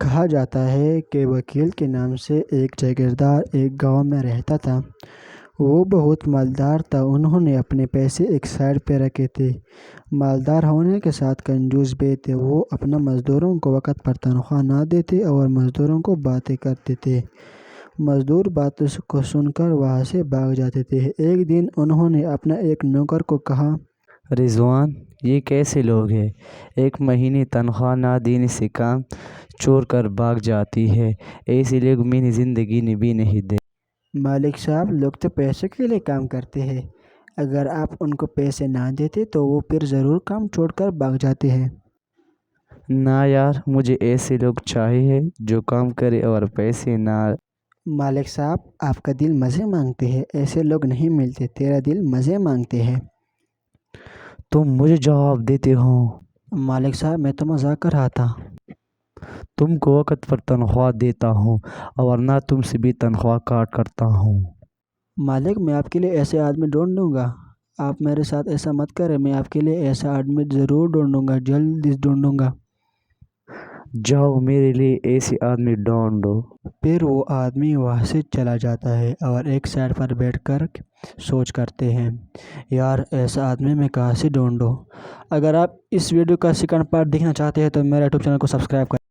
کہا جاتا ہے کہ وکیل کے نام سے ایک جاگیردار ایک گاؤں میں رہتا تھا۔ وہ بہت مالدار تھا۔ انہوں نے اپنے پیسے ایک سائڈ پہ رکھے تھے۔ مالدار ہونے کے ساتھ کنجوس بھی تھے۔ وہ اپنا مزدوروں کو وقت پر تنخواہ نہ دیتے اور مزدوروں کو باتیں کرتے تھے۔ مزدور باتوں کو سن کر وہاں سے بھاگ جاتے تھے۔ ایک دن انہوں نے اپنا ایک نوکر کو کہا، رضوان، یہ کیسے لوگ ہیں؟ ایک مہینے تنخواہ نہ دینے سے کام چھوڑ کر بھاگ جاتی ہے۔ ایسے لوگ میری زندگی بھی نہیں دے۔ مالک صاحب، لوگ تو پیسے کے لیے کام کرتے ہیں۔ اگر آپ ان کو پیسے نہ دیتے تو وہ پھر ضرور کام چھوڑ کر بھاگ جاتے ہیں۔ نہ یار، مجھے ایسے لوگ چاہیے جو کام کرے اور پیسے نہ۔ مالک صاحب، آپ کا دل مزے مانگتے ہیں۔ ایسے لوگ نہیں ملتے۔ تیرا دل مزے مانگتے ہیں۔ تم مجھے جواب دیتے ہو؟ مالک صاحب، میں تو مذاق کر رہا تھا۔ تم کو وقت پر تنخواہ دیتا ہوں اور نہ تم سے بھی تنخواہ کاٹ کرتا ہوں۔ مالک، میں آپ کے لیے ایسے آدمی ڈھونڈ دوں گا۔ آپ میرے ساتھ ایسا مت کریں۔ میں آپ کے لیے ایسا آدمی ضرور ڈھونڈوں گا، جلد ڈھونڈوں گا۔ جاؤ میرے لیے ایسے آدمی ڈھونڈو۔ پھر وہ آدمی وہاں سے چلا جاتا ہے اور ایک سائڈ پر بیٹھ کر سوچ کرتے ہیں، یار ایسا آدمی میں کہاں سے ڈھونڈوں۔ اگر آپ اس ویڈیو کا سیکنڈ پارٹ دیکھنا چاہتے ہیں تو میرا یوٹیوب چینل کو سبسکرائب کریں۔